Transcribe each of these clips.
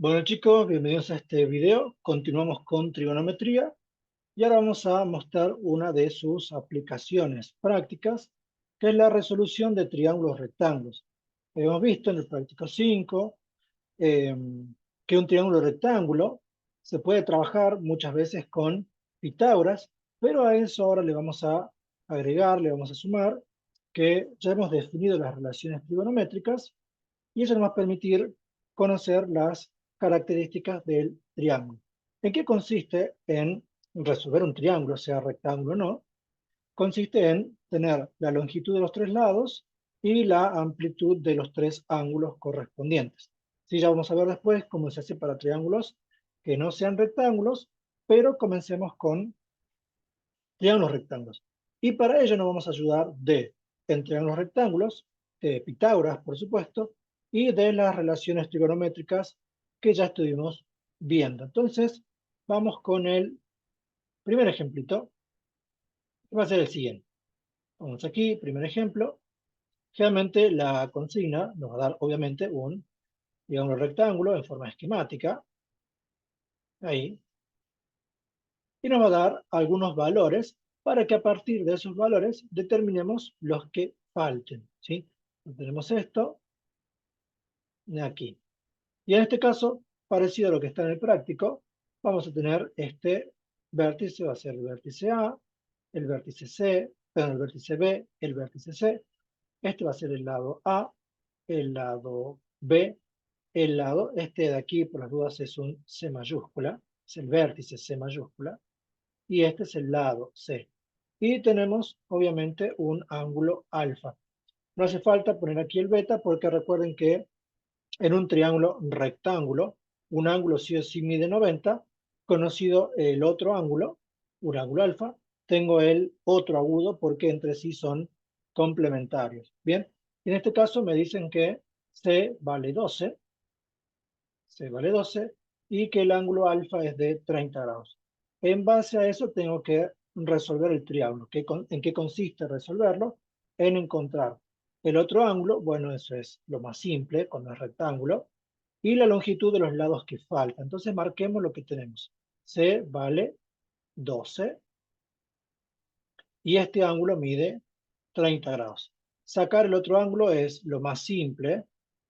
Bueno chicos, bienvenidos a este video. Continuamos con trigonometría y ahora vamos a mostrar una de sus aplicaciones prácticas, que es la resolución de triángulos rectángulos. Hemos visto en el práctico 5 eh, que un triángulo rectángulo se puede trabajar muchas veces con Pitágoras, pero a eso ahora le vamos a agregar, le vamos a sumar que ya hemos definido las relaciones trigonométricas y eso nos va a permitir conocer las características del triángulo. ¿En qué consiste en resolver un triángulo, sea rectángulo o no? Consiste en tener la longitud de los tres lados y la amplitud de los tres ángulos correspondientes. Sí, ya vamos a ver después cómo se hace para triángulos que no sean rectángulos, pero comencemos con triángulos rectángulos. Y para ello nos vamos a ayudar en triángulos rectángulos, de Pitágoras, por supuesto, y de las relaciones trigonométricas que ya estuvimos viendo. Entonces, vamos con el primer ejemplito, que va a ser el siguiente. Vamos aquí, primer ejemplo. Realmente la consigna nos va a dar, obviamente, un triángulo rectángulo en forma esquemática, ahí, y nos va a dar algunos valores para que a partir de esos valores determinemos los que falten, ¿sí? Tenemos esto aquí. Y en este caso, parecido a lo que está en el práctico, vamos a tener este vértice, va a ser el vértice A, el vértice C, perdón, el vértice B, el vértice C. Este va a ser el lado A, el lado B, el lado, este de aquí, por las dudas, es un C mayúscula, es el vértice C mayúscula, y este es el lado C. Y tenemos, obviamente, un ángulo alfa. No hace falta poner aquí el beta porque recuerden que en un triángulo rectángulo, un ángulo sí o sí mide 90, conocido el otro ángulo, un ángulo alfa, tengo el otro agudo porque entre sí son complementarios. Bien, en este caso me dicen que C vale 12, C vale 12 y que el ángulo alfa es de 30 grados. En base a eso tengo que resolver el triángulo. ¿En qué consiste resolverlo? En encontrar el otro ángulo, bueno, eso es lo más simple cuando es rectángulo, y la longitud de los lados que faltan. Entonces marquemos lo que tenemos. C vale 12 y este ángulo mide 30 grados. Sacar el otro ángulo es lo más simple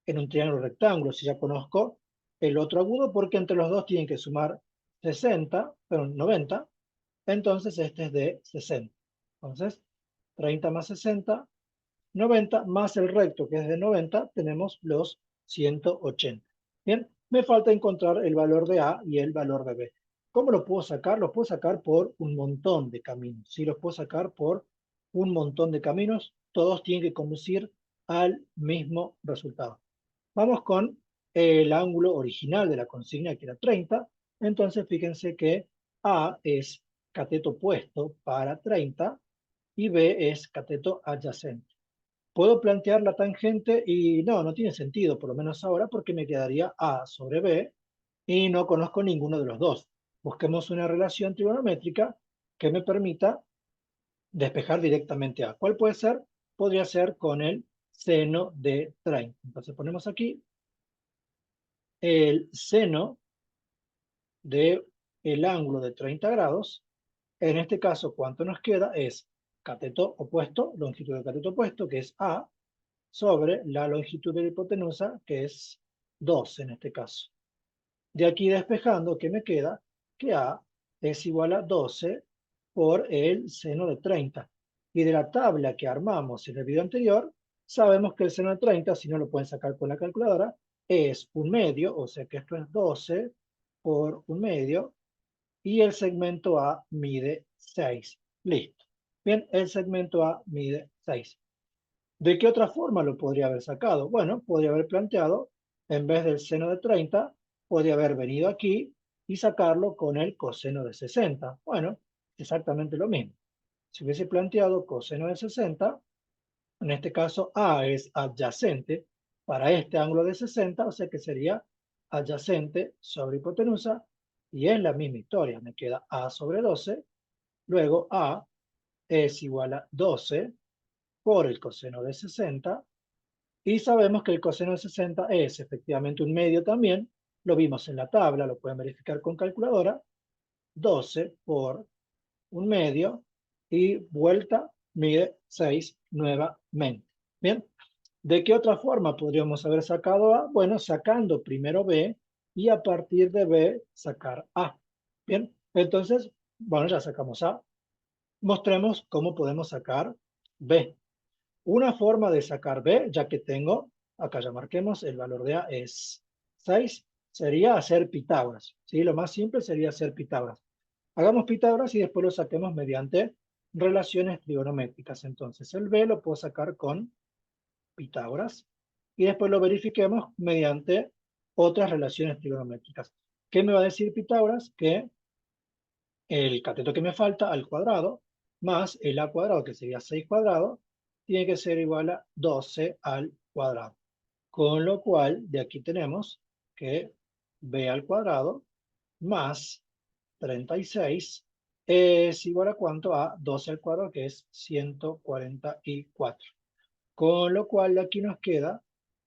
en un triángulo rectángulo, si ya conozco el otro agudo, porque entre los dos tienen que sumar 60, perdón, 90, entonces este es de 60. Entonces, 30 más 60, 90, más el recto que es de 90, tenemos los 180. Bien, me falta encontrar el valor de A y el valor de B. ¿Cómo lo puedo sacar? Los puedo sacar por un montón de caminos. Sí, los puedo sacar por un montón de caminos. Todos tienen que conducir al mismo resultado. Vamos con el ángulo original de la consigna, que era 30. Entonces, fíjense que A es cateto opuesto para 30 y B es cateto adyacente. Puedo plantear la tangente y no tiene sentido, por lo menos ahora, porque me quedaría A sobre B y no conozco ninguno de los dos. Busquemos una relación trigonométrica que me permita despejar directamente A. ¿Cuál puede ser? Podría ser con el seno de 30. Entonces ponemos aquí el seno del ángulo de 30 grados. En este caso, ¿cuánto nos queda? Es cateto opuesto, longitud del cateto opuesto, que es A, sobre la longitud de la hipotenusa, que es 2 en este caso. De aquí despejando, ¿qué me queda? Que A es igual a 12 por el seno de 30. Y de la tabla que armamos en el video anterior, sabemos que el seno de 30, si no lo pueden sacar con la calculadora, es un medio, o sea que esto es 12 por un medio, y el segmento A mide 6. Listo. Bien, el segmento A mide 6. ¿De qué otra forma lo podría haber sacado? Bueno, podría haber planteado, en vez del seno de 30, podría haber venido aquí y sacarlo con el coseno de 60. Bueno, exactamente lo mismo. Si hubiese planteado coseno de 60, en este caso A es adyacente para este ángulo de 60, o sea que sería adyacente sobre hipotenusa, y es la misma historia. Me queda A sobre 12, luego A es igual a 12 por el coseno de 60, y sabemos que el coseno de 60 es efectivamente un medio también, lo vimos en la tabla, lo pueden verificar con calculadora, 12 por 1/2 y vuelta mide 6 nuevamente. Bien, ¿de qué otra forma podríamos haber sacado A? Bueno, sacando primero B y a partir de B sacar A. Bien, entonces, bueno, ya sacamos A. Mostremos cómo podemos sacar B. Una forma de sacar B, ya que tengo, acá ya marquemos, el valor de A es 6, sería hacer Pitágoras. ¿Sí? Lo más simple sería hacer Pitágoras. Hagamos Pitágoras y después lo saquemos mediante relaciones trigonométricas. Entonces, el B lo puedo sacar con Pitágoras y después lo verifiquemos mediante otras relaciones trigonométricas. ¿Qué me va a decir Pitágoras? Que el cateto que me falta al cuadrado más el a cuadrado, que sería 6 cuadrado, tiene que ser igual a 12 al cuadrado. Con lo cual, de aquí tenemos que b al cuadrado más 36 es igual a ¿cuánto? A 12 al cuadrado, que es 144. Con lo cual, de aquí nos queda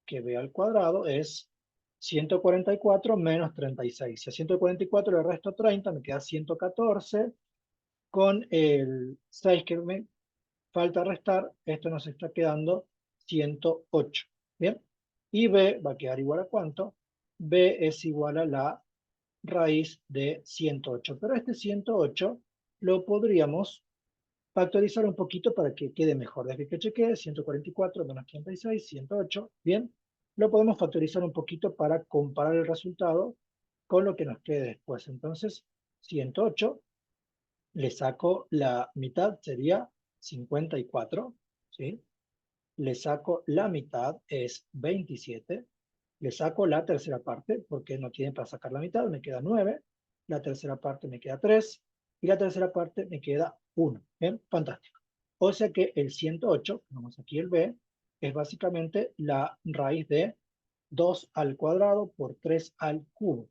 que b al cuadrado es 144 menos 36. Si a 144 le resto 30, me queda 114. Con el 6 que me falta restar, esto nos está quedando 108. ¿Bien? Y b va a quedar igual a ¿cuánto? B es igual a la raíz de 108. Pero este 108 lo podríamos factorizar un poquito para que quede mejor. Desde que chequeé, 144 menos 36, 108. Bien, lo podemos factorizar un poquito para comparar el resultado con lo que nos quede después. Entonces, 108 le saco la mitad, sería 54, ¿sí? Le saco la mitad, es 27. Le saco la tercera parte, porque no tiene para sacar la mitad, me queda 9. La tercera parte me queda 3. Y la tercera parte me queda 1. ¿Bien? Fantástico. O sea que el 108, vamos aquí el b, es básicamente la raíz de 2 al cuadrado por 3 al cubo.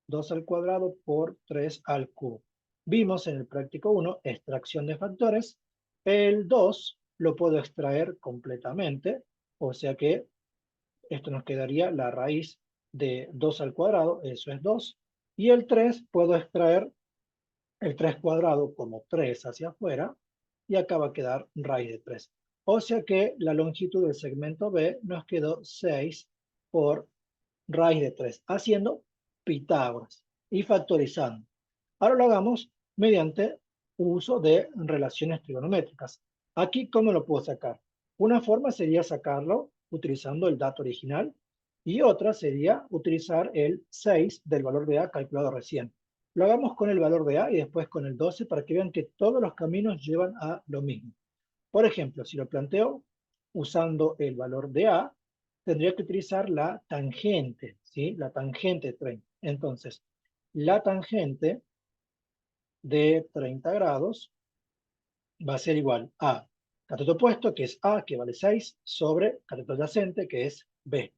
2 al cuadrado por 3 al cubo. Vimos en el práctico 1, extracción de factores. El 2 lo puedo extraer completamente, o sea que esto nos quedaría la raíz de 2 al cuadrado, eso es 2. Y el 3 puedo extraer el 3 cuadrado como 3 hacia afuera, y acá va a quedar raíz de 3. O sea que la longitud del segmento B nos quedó 6 por raíz de 3, haciendo Pitágoras y factorizando. Ahora lo hagamos mediante uso de relaciones trigonométricas. Aquí, ¿cómo lo puedo sacar? Una forma sería sacarlo utilizando el dato original y otra sería utilizar el 6 del valor de A calculado recién. Lo hagamos con el valor de A y después con el 12 para que vean que todos los caminos llevan a lo mismo. Por ejemplo, si lo planteo usando el valor de A, tendría que utilizar la tangente, ¿sí? La tangente de 30. Entonces, la tangente de 30 grados va a ser igual a cateto opuesto, que es A, que vale 6, sobre cateto adyacente, que es B.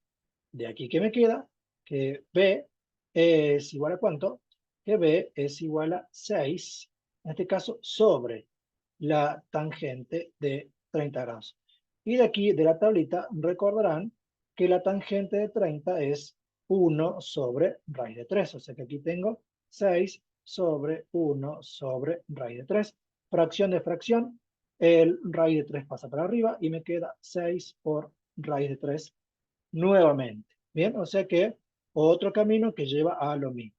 De aquí que me queda que B es igual a ¿cuánto? Que B es igual a 6, en este caso, sobre la tangente de 30 grados. Y de aquí, de la tablita, recordarán que la tangente de 30 es 1 sobre raíz de 3. O sea que aquí tengo 6 sobre 1 sobre raíz de 3. Fracción de fracción, el raíz de 3 pasa para arriba y me queda 6 por raíz de 3 nuevamente. Bien, o sea que otro camino que lleva a lo mismo.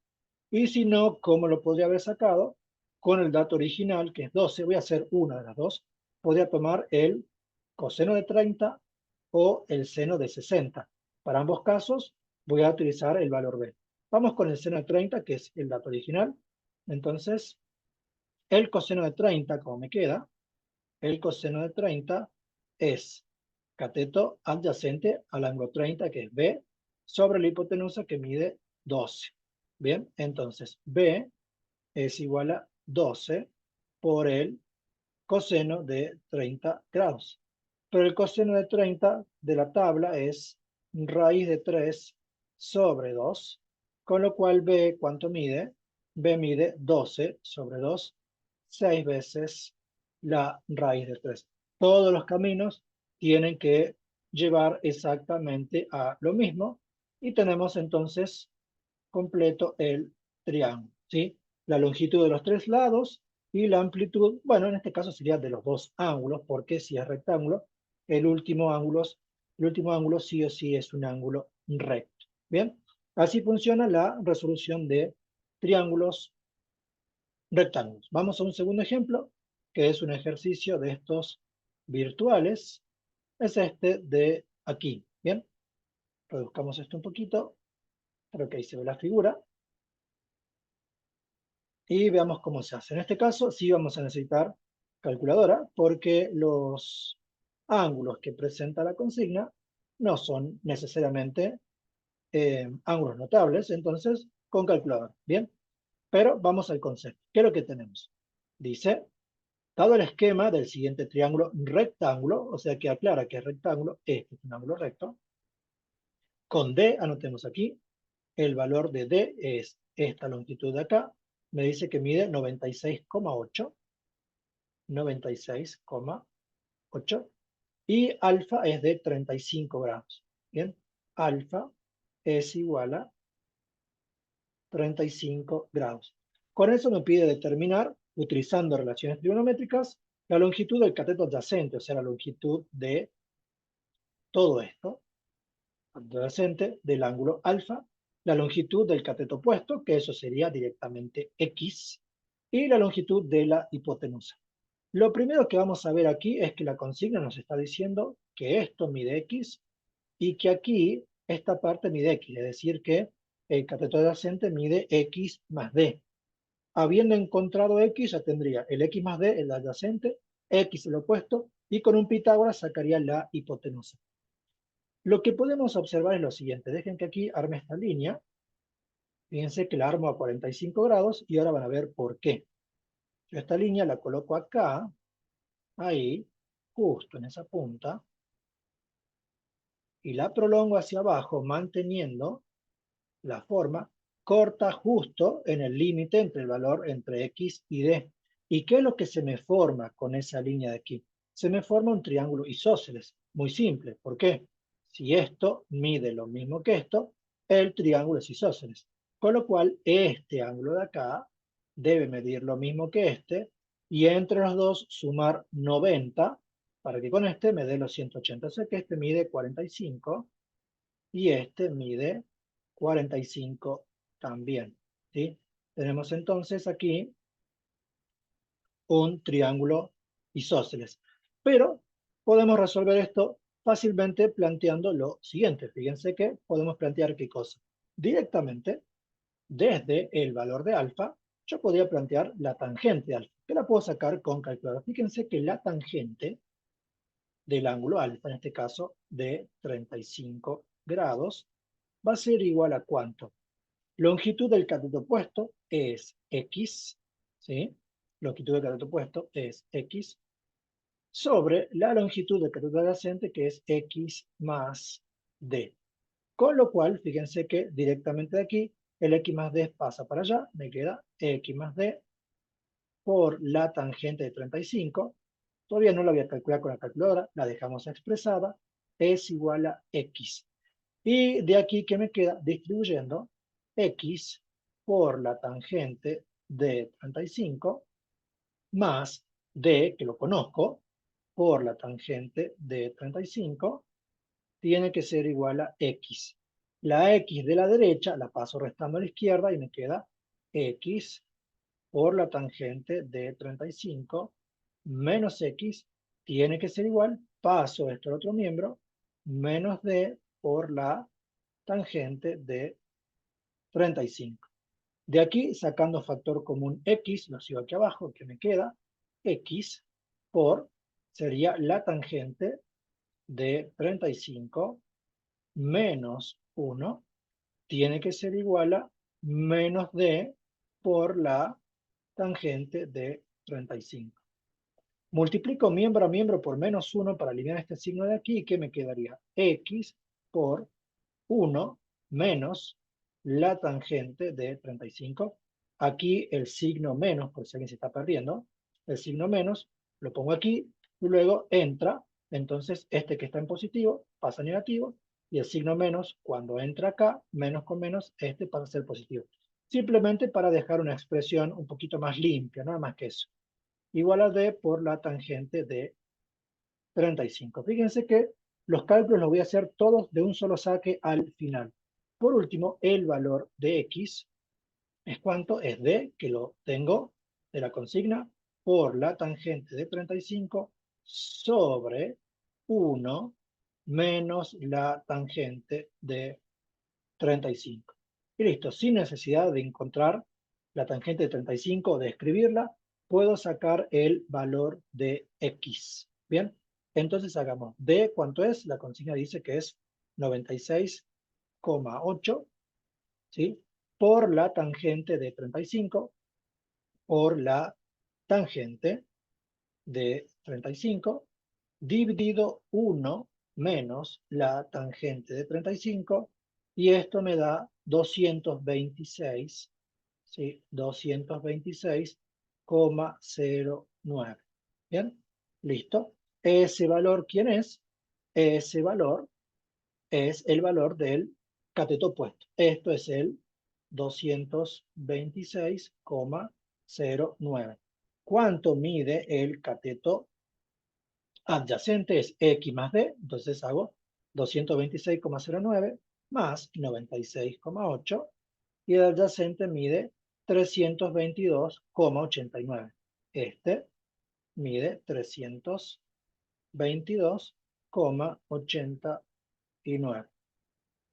Y si no, ¿cómo lo podría haber sacado? Con el dato original, que es 12, voy a hacer una de las dos. Podría tomar el coseno de 30 o el seno de 60. Para ambos casos, voy a utilizar el valor B. Vamos con el seno de 30, que es el dato original. Entonces, el coseno de 30, como me queda, el coseno de 30 es cateto adyacente al ángulo 30, que es B, sobre la hipotenusa que mide 12. Bien, entonces B es igual a 12 por el coseno de 30 grados. Pero el coseno de 30 de la tabla es raíz de 3 sobre 2, con lo cual B, ¿cuánto mide? B mide 12 sobre 2, 6 veces la raíz de 3. Todos los caminos tienen que llevar exactamente a lo mismo y tenemos entonces completo el triángulo, ¿sí? La longitud de los tres lados y la amplitud, bueno, en este caso sería de los dos ángulos, porque si es rectángulo, el último ángulo sí o sí es un ángulo recto. Bien, así funciona la resolución de triángulos rectángulos. Vamos a un segundo ejemplo, que es un ejercicio de estos virtuales. Es este de aquí. Bien, reduzcamos esto un poquito. Creo que ahí se ve la figura. Y veamos cómo se hace. En este caso sí vamos a necesitar calculadora porque los ángulos que presenta la consigna no son necesariamente ángulos notables, entonces con calculadora. Bien, pero vamos al concepto. ¿Qué es lo que tenemos? Dice, dado el esquema del siguiente triángulo rectángulo, o sea que aclara que es rectángulo, este es un ángulo recto, con D, anotemos aquí, el valor de D es esta longitud de acá, me dice que mide 96,8, 96,8, y alfa es de 35 grados. Bien, alfa es igual a 35 grados. Con eso me pide determinar, utilizando relaciones trigonométricas, la longitud del cateto adyacente, o sea, la longitud de todo esto, adyacente del ángulo alfa, la longitud del cateto opuesto, que eso sería directamente x, y la longitud de la hipotenusa. Lo primero que vamos a ver aquí es que la consigna nos está diciendo que esto mide x y que aquí esta parte mide x, es decir, que el cateto adyacente mide x más d. Habiendo encontrado x, ya tendría el x más d, el adyacente, x el opuesto, y con un Pitágoras sacaría la hipotenusa. Lo que podemos observar es lo siguiente. Dejen que aquí arme esta línea. Fíjense que la armo a 45 grados y ahora van a ver por qué. Yo esta línea la coloco acá, ahí, justo en esa punta, y la prolongo hacia abajo manteniendo la forma, corta justo en el límite entre el valor entre x y d. ¿Y qué es lo que se me forma con esa línea de aquí? Se me forma un triángulo isósceles. Muy simple. ¿Por qué? Si esto mide lo mismo que esto, el triángulo es isósceles. Con lo cual, este ángulo de acá debe medir lo mismo que este, y entre los dos sumar 90, para que con este me dé los 180. O sea que este mide 45 y este mide 45 también, ¿sí? Tenemos entonces aquí un triángulo isósceles. Pero podemos resolver esto fácilmente planteando lo siguiente. Fíjense que podemos plantear qué cosa. Directamente, desde el valor de alfa, yo podría plantear la tangente de alfa, que la puedo sacar con calculadora. Fíjense que la tangente del ángulo alfa, en este caso de 35 grados, va a ser igual a ¿cuánto? Longitud del cateto opuesto es x, ¿sí? Longitud del cateto opuesto es x sobre la longitud del cateto adyacente, que es x más d. Con lo cual, fíjense que directamente de aquí, el x más d pasa para allá, me queda x más d por la tangente de 35. Todavía no la voy a calcular con la calculadora, la dejamos expresada, es igual a x. Y de aquí que me queda distribuyendo x por la tangente de 35 más d, que lo conozco, por la tangente de 35, tiene que ser igual a x. La x de la derecha la paso restando a la izquierda y me queda x por la tangente de 35 menos x tiene que ser igual, paso esto al otro miembro, menos d por la tangente de 35. De aquí, sacando factor común x, lo sigo aquí abajo, que me queda, x por, sería la tangente de 35 menos 1, tiene que ser igual a menos d por la tangente de 35. Multiplico miembro a miembro por menos 1 para eliminar este signo de aquí, ¿qué me quedaría? X por 1 menos la tangente de 35. Aquí el signo menos, por si alguien se está perdiendo, el signo menos lo pongo aquí y luego entra. Entonces este que está en positivo pasa a negativo y el signo menos, cuando entra acá, menos con menos, este pasa a ser positivo. Simplemente para dejar una expresión un poquito más limpia, nada más que eso. Igual a d por la tangente de 35. Fíjense que los cálculos los voy a hacer todos de un solo saque al final. Por último, el valor de x es cuánto, es d, que lo tengo de la consigna, por la tangente de 35 sobre 1 menos la tangente de 35. Y listo, sin necesidad de encontrar la tangente de 35 o de escribirla, puedo sacar el valor de x. Bien, entonces hagamos d, ¿cuánto es? La consigna dice que es 96,8, ¿sí? Por la tangente de 35, por la tangente de 35, dividido 1 menos la tangente de 35, y esto me da 226, ¿sí? 226,09. ¿Bien? Listo. Ese valor, ¿quién es? Ese valor es el valor del cateto opuesto. Esto es el 226,09. ¿Cuánto mide el cateto adyacente? Es x más d, entonces hago 226,09 más 96,8, y el adyacente mide 322,89. Este mide 322,89.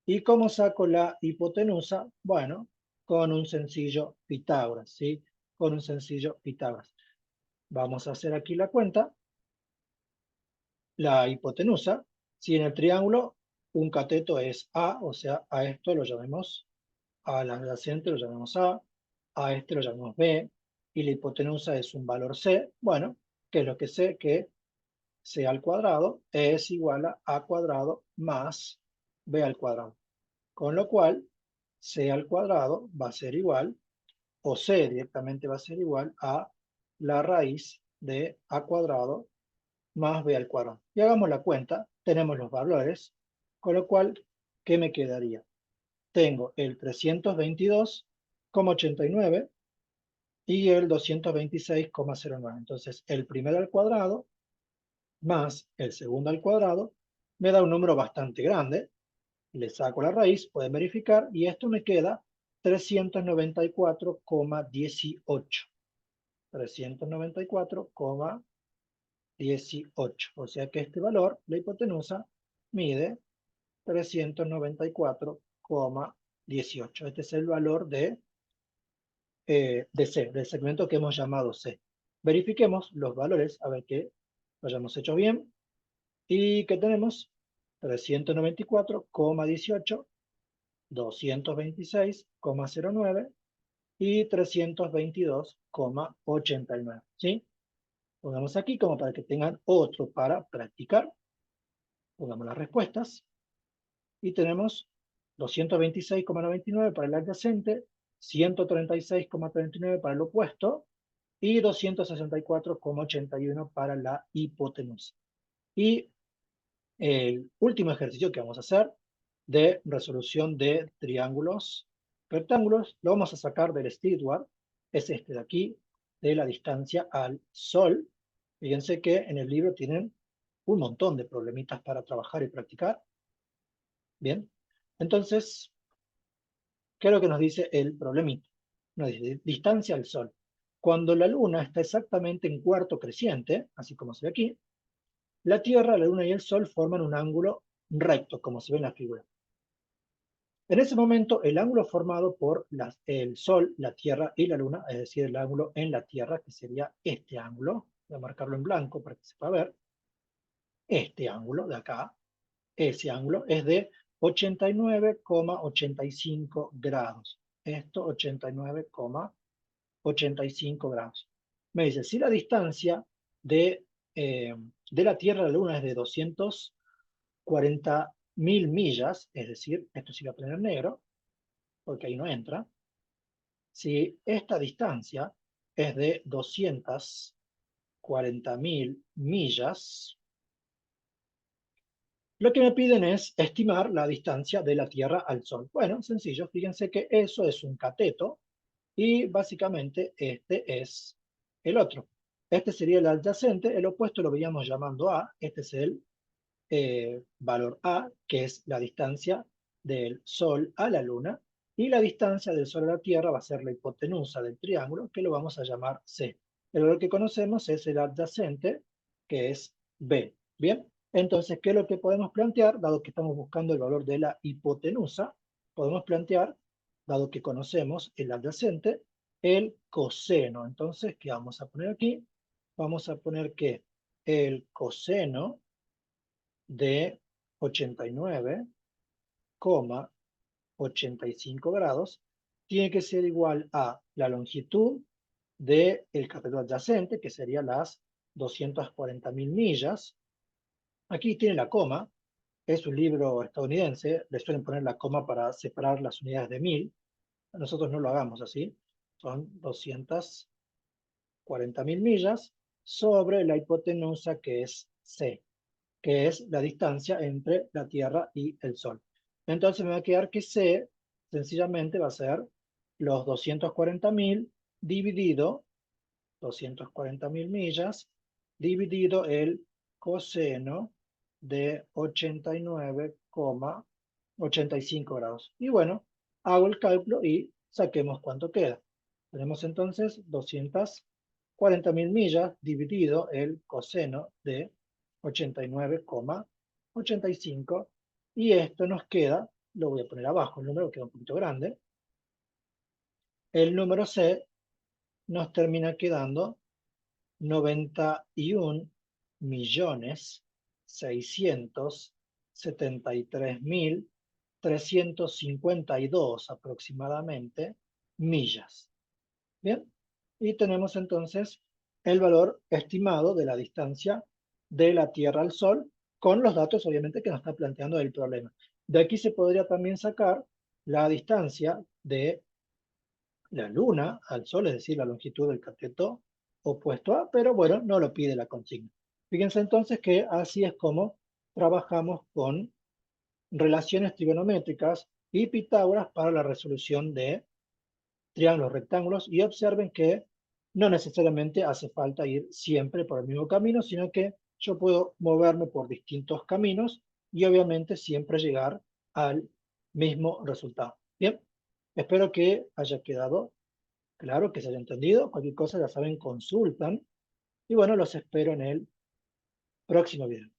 ¿Y cómo saco la hipotenusa? Bueno, con un sencillo Pitágoras, ¿sí? Con un sencillo Pitágoras. Vamos a hacer aquí la cuenta. La hipotenusa, si en el triángulo un cateto es A, o sea, a esto lo llamemos, al adyacente lo llamamos a este lo llamamos B, y la hipotenusa es un valor C, bueno, ¿qué es lo que sé? Que C al cuadrado es igual a cuadrado más B al cuadrado. Con lo cual, C al cuadrado va a ser igual, o C directamente va a ser igual a la raíz de A cuadrado más B al cuadrado. Y hagamos la cuenta, tenemos los valores, con lo cual, ¿qué me quedaría? Tengo el 322,89 y el 226,09. Entonces, el primero al cuadrado más el segundo al cuadrado me da un número bastante grande. Le saco la raíz, pueden verificar, y esto me queda 394,18. 394,18. O sea que este valor, la hipotenusa, mide 394,18. Este es el valor de C, del segmento que hemos llamado C. Verifiquemos los valores, a ver que lo hayamos hecho bien. ¿Y qué tenemos? 394,18, 226,09 y 322,89. ¿Sí? Pongamos aquí como para que tengan otro para practicar. Pongamos las respuestas. Y tenemos 226,99 para el adyacente, 136,39 para el opuesto y 264,81 para la hipotenusa. Y el último ejercicio que vamos a hacer de resolución de triángulos rectángulos, lo vamos a sacar del Stewart, es este de aquí, de la distancia al Sol. Fíjense que en el libro tienen un montón de problemitas para trabajar y practicar. Bien, entonces, ¿qué es lo que nos dice el problemita? Nos dice distancia al Sol. Cuando la Luna está exactamente en cuarto creciente, así como se ve aquí, la Tierra, la Luna y el Sol forman un ángulo recto, como se ve en la figura. En ese momento, el ángulo formado por el Sol, la Tierra y la Luna, es decir, el ángulo en la Tierra, que sería este ángulo, voy a marcarlo en blanco para que se pueda ver, este ángulo de acá, ese ángulo es de 89,85 grados. Esto 89,85 grados. Me dice, si la distancia de la Tierra a la Luna es de 240.000 millas, es decir, esto sí va a poner en negro, porque ahí no entra. Si esta distancia es de 240.000 millas, Lo que me piden es estimar la distancia de la Tierra al Sol. Bueno, sencillo, fíjense que eso es un cateto y básicamente este es el otro. Este sería el adyacente, el opuesto lo veíamos llamando A, este es el valor A, que es la distancia del Sol a la Luna, y la distancia del Sol a la Tierra va a ser la hipotenusa del triángulo, que lo vamos a llamar C. El valor que conocemos es el adyacente, que es B. Bien, entonces, ¿qué es lo que podemos plantear? Dado que estamos buscando el valor de la hipotenusa, podemos plantear, dado que conocemos el adyacente, el coseno. Entonces, ¿qué vamos a poner aquí? Vamos a poner que el coseno de 89,85 grados tiene que ser igual a la longitud del cateto adyacente, que sería las 240.000 millas. Aquí tiene la coma, es un libro estadounidense, le suelen poner la coma para separar las unidades de mil. Nosotros no lo hagamos así, son 240.000 millas sobre la hipotenusa, que es C, que es la distancia entre la Tierra y el Sol. Entonces me va a quedar que C sencillamente va a ser los 240.000 dividido 240.000 millas dividido el coseno de 89,85 grados. Y bueno, hago el cálculo y saquemos cuánto queda. Tenemos entonces 240.000 millas dividido el coseno de 89,85 y esto nos queda, lo voy a poner abajo, el número queda un poquito grande, el número C nos termina quedando 91.673.352 aproximadamente millas. Bien, y tenemos entonces el valor estimado de la distancia de la Tierra al Sol con los datos obviamente que nos está planteando el problema. De aquí se podría también sacar la distancia de la Luna al Sol, es decir, la longitud del cateto opuesto a, pero bueno, no lo pide la consigna. Fíjense entonces que así es como trabajamos con relaciones trigonométricas y Pitágoras para la resolución de triángulos rectángulos y observen que no necesariamente hace falta ir siempre por el mismo camino, sino que yo puedo moverme por distintos caminos y obviamente siempre llegar al mismo resultado. Bien, espero que haya quedado claro, que se haya entendido. Cualquier cosa ya saben, consultan. Y bueno, los espero en el próximo video.